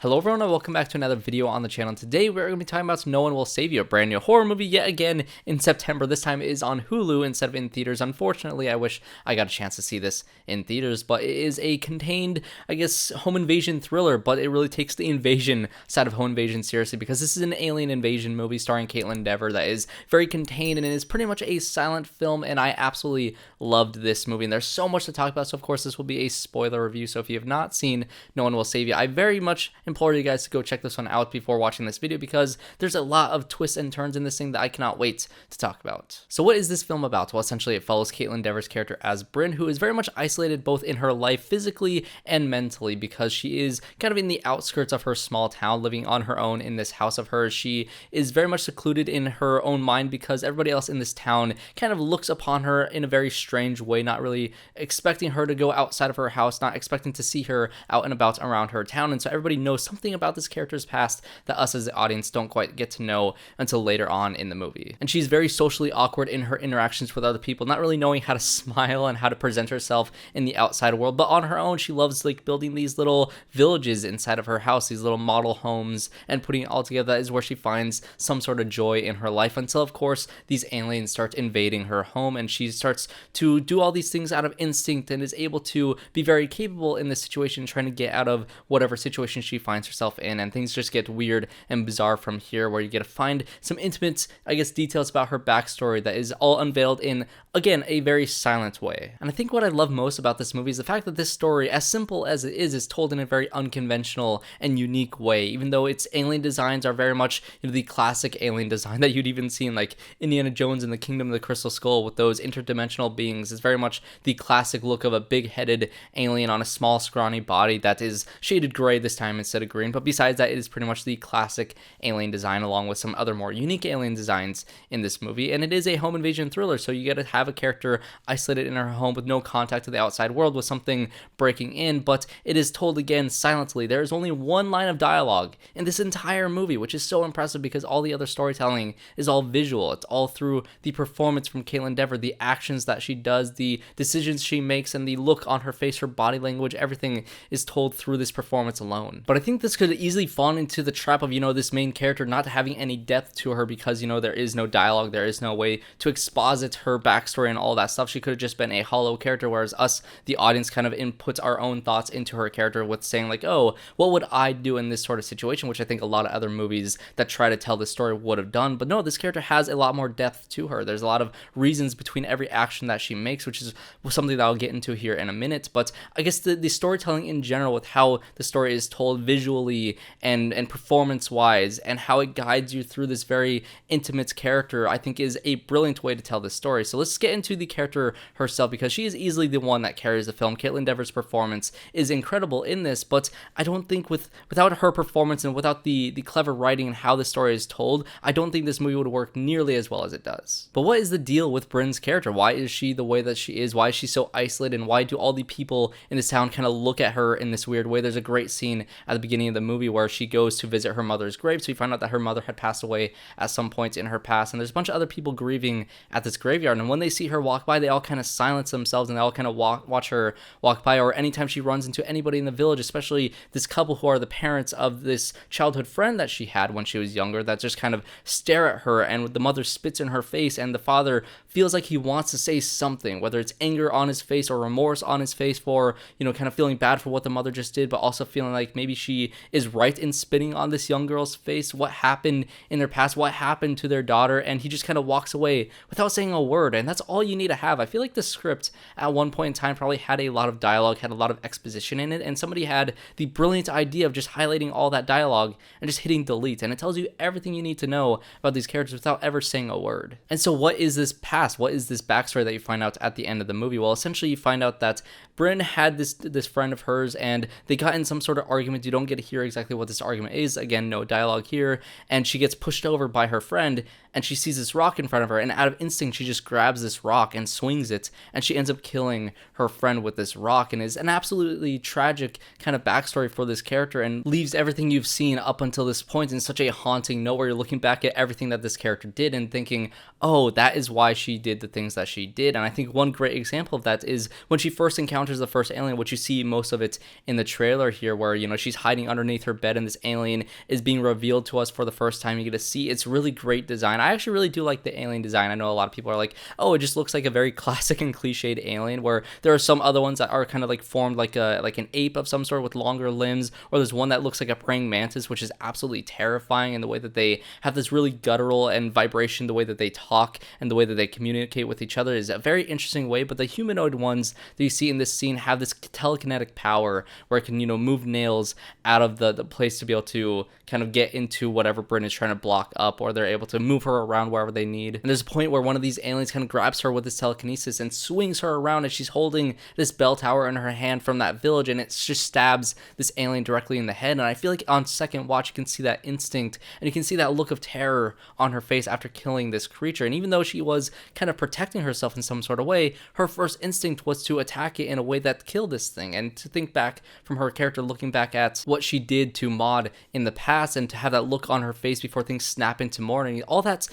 Hello everyone and welcome back to another video on the channel. Today we're going to be talking about No One Will Save You, a brand new horror movie yet again in September. This time it is on Hulu instead of in theaters. Unfortunately, I wish I got a chance to see this in theaters, but it is a contained, I guess, home invasion thriller, but it really takes the invasion side of home invasion seriously because this is an alien invasion movie starring Kaitlyn that is very contained and it is pretty much a silent film, and I absolutely loved this movie and there's so much to talk about. So of course this will be a spoiler review, so if you have not seen No One Will Save You, I very much implore you guys to go check this one out before watching this video because there's a lot of twists and turns in this thing that I cannot wait to talk about. So what is this film about? Well, essentially it follows Kaitlyn character as Brynn, who is very much isolated both in her life physically and mentally because she is kind of in the outskirts of her small town, living on her own in this house of hers. She is very much secluded in her own mind because everybody else in this town kind of looks upon her in a very strange way, not really expecting her to go outside of her house, not expecting to see her out and about around her town. And so everybody knows something about this character's past that us as the audience don't quite get to know until later on in the movie. And she's very socially awkward in her interactions with other people, not really knowing how to smile and how to present herself in the outside world, but on her own she loves like building these little villages inside of her house, these little model homes, and putting it all together. That is where she finds some sort of joy in her life until of course these aliens start invading her home and she starts to do all these things out of instinct and is able to be very capable in this situation, trying to get out of whatever situation she finds herself in, and things just get weird and bizarre from here, where you get to find some intimate, I guess, details about her backstory that is all unveiled in, again, a very silent way. And I think what I love most about this movie is the fact that this story, as simple as it is told in a very unconventional and unique way, even though its alien designs are very much, the classic alien design that you'd even see in like Indiana Jones and the Kingdom of the Crystal Skull with those interdimensional beings. It's very much the classic look of a big-headed alien on a small, scrawny body that is shaded gray this time instead of green. But besides that, it is pretty much the classic alien design along with some other more unique alien designs in this movie. And it is a home invasion thriller, so you get to have a character isolated in her home with no contact to the outside world with something breaking in, but it is told again silently. There is only one line of dialogue in this entire movie, which is so impressive because all the other storytelling is all visual. It's all through the performance from Kaitlyn, the actions that she does, the decisions she makes, and the look on her face, her body language. Everything is told through this performance alone. But I think this could easily fall into the trap of, this main character not having any depth to her because, there is no dialogue, there is no way to exposit her backstory and all that stuff. She could have just been a hollow character, whereas us, the audience, kind of inputs our own thoughts into her character with saying like, oh, what would I do in this sort of situation, which I think a lot of other movies that try to tell this story would have done. But no, this character has a lot more depth to her. There's a lot of reasons between every action that she makes, which is something that I'll get into here in a minute. But I guess the storytelling in general, with how the story is told visually and performance wise, and how it guides you through this very intimate character, I think is a brilliant way to tell this story. So let's get into the character herself, because she is easily the one that carries the film. Kaitlyn performance is incredible in this, but I don't think without her performance and without the clever writing and how the story is told, I don't think this movie would work nearly as well as it does. But what is the deal with Brynn's character? Why is she the way that she is? Why is she so isolated, and why do all the people in this town kind of look at her in this weird way? There's a great scene at the beginning of the movie where she goes to visit her mother's grave, so we find out that her mother had passed away at some point in her past, and there's a bunch of other people grieving at this graveyard, and when they see her walk by, they all kind of silence themselves and they all kind of watch her walk by. Or anytime she runs into anybody in the village, especially this couple who are the parents of this childhood friend that she had when she was younger, that just kind of stare at her, and the mother spits in her face and the father feels like he wants to say something, whether it's anger on his face or remorse on his face for, kind of feeling bad for what the mother just did, but also feeling like maybe she is right in spitting on this young girl's face. What happened in their past? What happened to their daughter? And he just kind of walks away without saying a word, and that's all you need to have. I feel like the script at one point in time probably had a lot of dialogue, had a lot of exposition in it, and somebody had the brilliant idea of just highlighting all that dialogue and just hitting delete, and it tells you everything you need to know about these characters without ever saying a word. And so what is this past? What is this backstory that you find out at the end of the movie? Well, essentially you find out that Brynn had this friend of hers, and they got in some sort of argument. You don't get to hear exactly what this argument is. Again, no dialogue here, and she gets pushed over by her friend, and she sees this rock in front of her, and out of instinct she just grabs this rock and swings it, and she ends up killing her friend with this rock, and is an absolutely tragic kind of backstory for this character, and leaves everything you've seen up until this point in such a haunting note, where you're looking back at everything that this character did and thinking, oh, that is why she did the things that she did. And I think one great example of that is when she first encounters the first alien, which you see most of it in the trailer here, where, you know, she's hiding underneath her bed and this alien is being revealed to us for the first time. You get to see it's really great design. I actually really do like the alien design. I know a lot of people are like, oh, it just looks like a very classic and cliched alien, where there are some other ones that are kind of like formed like an ape of some sort with longer limbs, or there's one that looks like a praying mantis, which is absolutely terrifying in the way that they have this really guttural and vibration, the way that they talk and the way that they communicate with each other is a very interesting way. But the humanoid ones that you see in this scene have this telekinetic power where it can, you know, move nails out of the place to be able to kind of get into whatever Brynn is trying to block up, or they're able to move her around wherever they need. And there's a point where one of these aliens kind of grabs her with his telekinesis and swings her around, and she's holding this bell tower in her hand from that village, and it just stabs this alien directly in the head. And I feel like on second watch you can see that instinct, and you can see that look of terror on her face after killing this creature. And even though she was kind of protecting herself in some sort of way, her first instinct was to attack it in a way that killed this thing. And to think back from her character looking back at what she did to Maud in the past, and to have that look on her face before things snap into mourning, all that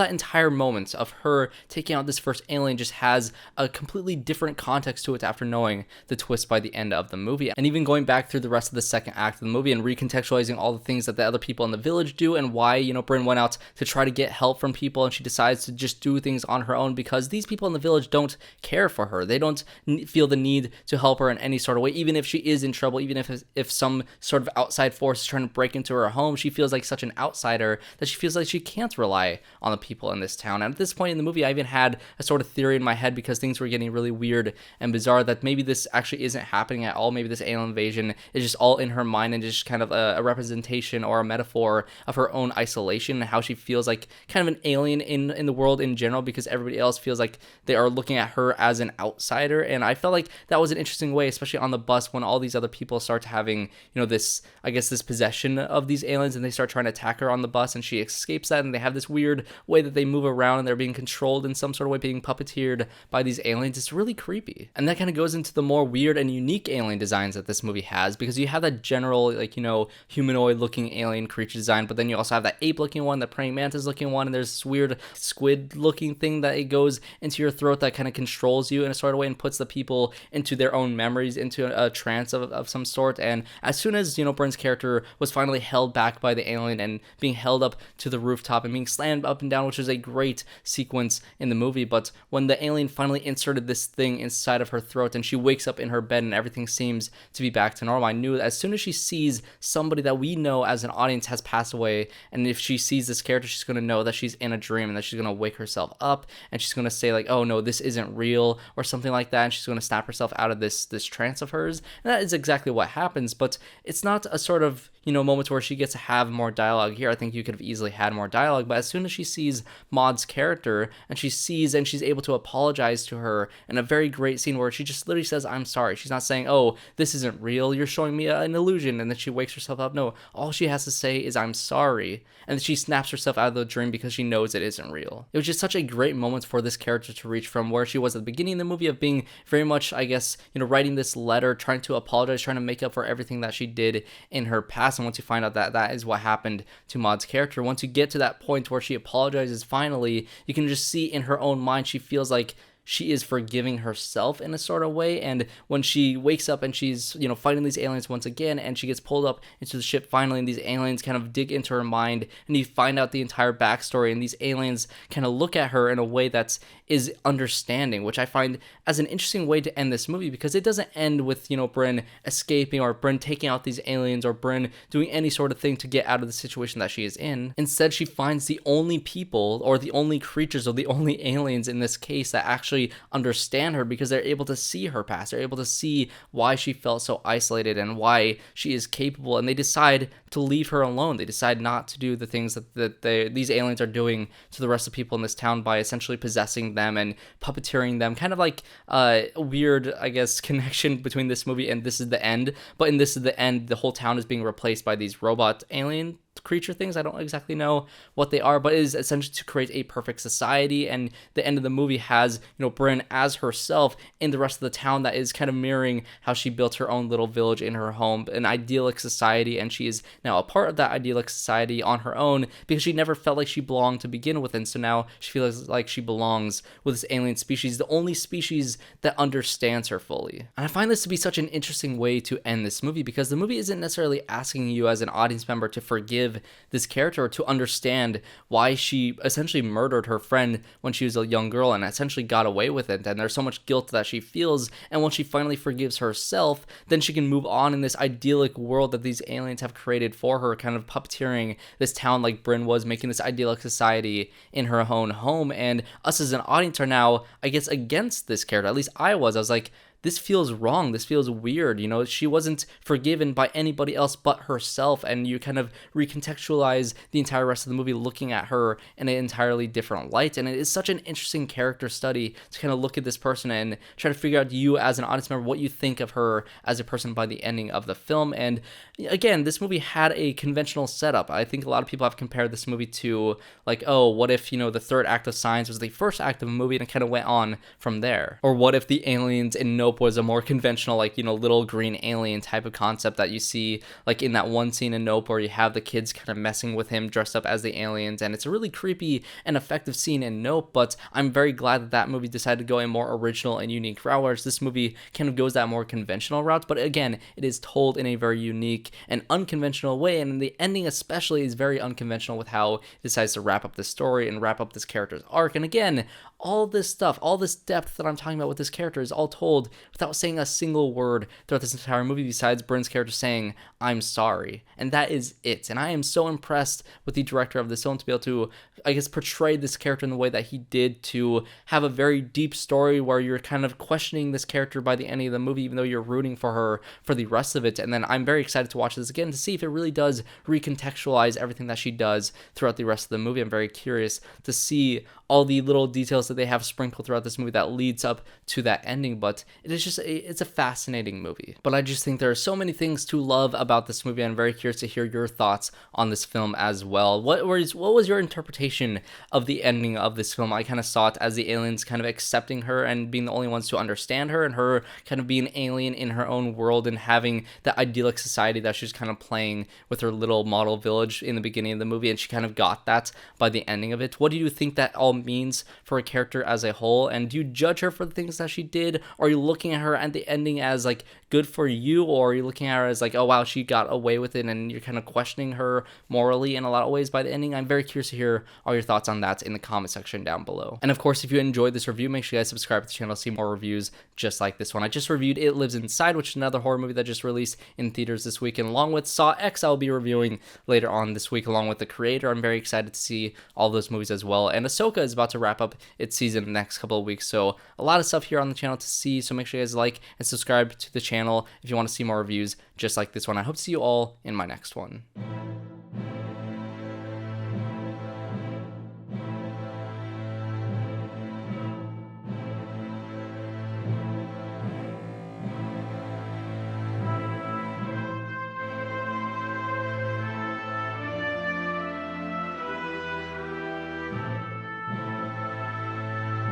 entire moment of her taking out this first alien just has a completely different context to it after knowing the twist by the end of the movie. And even going back through the rest of the second act of the movie and recontextualizing all the things that the other people in the village do, and why, you know, Brynn went out to try to get help from people, and she decides to just do things on her own because these people in the village don't care for her. They don't feel the need to help her in any sort of way, even if she is in trouble, even if some sort of outside force is trying to break into her home. She feels like such an outsider that she feels like she can't rely on the people in this town. And at this point in the movie, I even had a sort of theory in my head, because things were getting really weird and bizarre, that maybe this actually isn't happening at all. Maybe this alien invasion is just all in her mind and just kind of a representation or a metaphor of her own isolation, and how she feels like kind of an alien in the world in general, because everybody else feels like they are looking at her as an outsider. And I felt like that was an interesting way, especially on the bus, when all these other people start having, you know, this, I guess, this possession of these aliens, and they start trying to attack her on the bus, and she escapes that, and they have this weird way that they move around, and they're being controlled in some sort of way, being puppeteered by these aliens. It's really creepy. And that kind of goes into the more weird and unique alien designs that this movie has, because you have that general, like, you know, humanoid looking alien creature design, but then you also have that ape looking one, the praying mantis looking one, and there's this weird squid looking thing that it goes into your throat that kind of controls you in a sort of way and puts the people into their own memories, into a trance of some sort. And as soon as, you know, Brynn's character was finally held back by the alien and being held up to the rooftop and being slammed up and down, which is a great sequence in the movie, but when the alien finally inserted this thing inside of her throat and she wakes up in her bed and everything seems to be back to normal, I knew as soon as she sees somebody that we know as an audience has passed away, and if she sees this character, she's going to know that she's in a dream, and that she's going to wake herself up, and she's going to say like, oh no, this isn't real, or something like that, and she's going to snap herself out of this trance of hers. And that is exactly what happens, but it's not a sort of, you know, moments where she gets to have more dialogue here. I think you could have easily had more dialogue, but as soon as she sees Maud's character, and she sees and she's able to apologize to her in a very great scene where she just literally says, I'm sorry. She's not saying, oh, this isn't real, you're showing me an illusion, and then she wakes herself up. No, all she has to say is, I'm sorry, and she snaps herself out of the dream because she knows it isn't real. It was just such a great moment for this character to reach from where she was at the beginning of the movie, of being very much, I guess, you know, writing this letter, trying to apologize, trying to make up for everything that she did in her past. And once you find out that that is what happened to Maud's character, once you get to that point where she apologizes finally, you can just see in her own mind she feels like she is forgiving herself in a sort of way. And when she wakes up and she's, you know, fighting these aliens once again, and she gets pulled up into the ship finally, and these aliens kind of dig into her mind, and you find out the entire backstory, and these aliens kind of look at her in a way that is understanding, which I find as an interesting way to end this movie, because it doesn't end with, you know, Brynn escaping, or Brynn taking out these aliens, or Brynn doing any sort of thing to get out of the situation that she is in. Instead, she finds the only people, or the only creatures, or the only aliens in this case that actually understand her, because they're able to see her past, they're able to see why she felt so isolated and why she is capable, and they decide to leave her alone. They decide not to do the things that these aliens are doing to the rest of the people in this town by essentially possessing them and puppeteering them. Kind of like a weird, I guess, connection between this movie and This Is the End, but in This Is the End, the whole town is being replaced by these robot alien creature things. I don't exactly know what they are, but it is essentially to create a perfect society. And the end of the movie has, Brynn as herself in the rest of the town that is kind of mirroring how she built her own little village in her home, an idyllic society, and she is now a part of that idyllic society on her own because she never felt like she belonged to begin with, and so now she feels like she belongs with this alien species, the only species that understands her fully. And I find this to be such an interesting way to end this movie, because the movie isn't necessarily asking you as an audience member to forgive this character or to understand why she essentially murdered her friend when she was a young girl and essentially got away with it, and there's so much guilt that she feels, and when she finally forgives herself, then she can move on in this idyllic world that these aliens have created for her, kind of puppeteering this town like Brynn was, making this idyllic society in her own home. And us as an audience are now, I guess, against this character. At least I was like, this feels wrong. This feels weird. She wasn't forgiven by anybody else but herself. And you kind of recontextualize the entire rest of the movie looking at her in an entirely different light. And it is such an interesting character study to kind of look at this person and try to figure out, you as an audience member, what you think of her as a person by the ending of the film. And again, this movie had a conventional setup. I think a lot of people have compared this movie to, like, oh, what if, the third act of Signs was the first act of a movie and it kind of went on from there? Or what if the aliens in Nope was a more conventional, like, little green alien type of concept that you see, like, in that one scene in Nope where you have the kids kind of messing with him dressed up as the aliens, and it's a really creepy and effective scene in Nope. But I'm very glad that that movie decided to go a more original and unique route, whereas this movie kind of goes that more conventional route. But again, it is told in a very unique and unconventional way, and the ending especially is very unconventional with how it decides to wrap up the story and wrap up this character's arc. And again, all this stuff, all this depth that I'm talking about with this character is all told without saying a single word throughout this entire movie besides Brynn's character saying, "I'm sorry." And that is it. And I am so impressed with the director of this film to be able to, I guess, portray this character in the way that he did, to have a very deep story where you're kind of questioning this character by the end of the movie, even though you're rooting for her for the rest of it. And then I'm very excited to watch this again to see if it really does recontextualize everything that she does throughout the rest of the movie. I'm very curious to see all the little details that they have sprinkled throughout this movie that leads up to that ending. But it is just, it's a fascinating movie. But I just think there are so many things to love about this movie. I'm very curious to hear your thoughts on this film as well. What was your interpretation of the ending of this film? I kind of saw it as the aliens kind of accepting her and being the only ones to understand her, and her kind of being an alien in her own world and having that idyllic society that she's kind of playing with her little model village in the beginning of the movie, and she kind of got that by the ending of it. What do you think that all means for a character as a whole? And do you judge her for the things that she did? Or are you looking at her at the ending as, like, good for you? Or are you looking at her as, like, oh wow, she got away with it, and you're kind of questioning her morally in a lot of ways by the ending? I'm very curious to hear all your thoughts on that in the comment section down below. And of course, if you enjoyed this review, make sure you guys subscribe to the channel to see more reviews just like this one. I just reviewed It Lives Inside, which is another horror movie that just released in theaters this week, and along with Saw X, I'll be reviewing later on this week along with The Creator. I'm very excited to see all those movies as well. And Ahsoka is about to wrap up its season in the next couple of weeks, so a lot of stuff here on the channel to see, so make sure you guys like and subscribe to the channel if you want to see more reviews just like this one. I hope to see you all in my next one.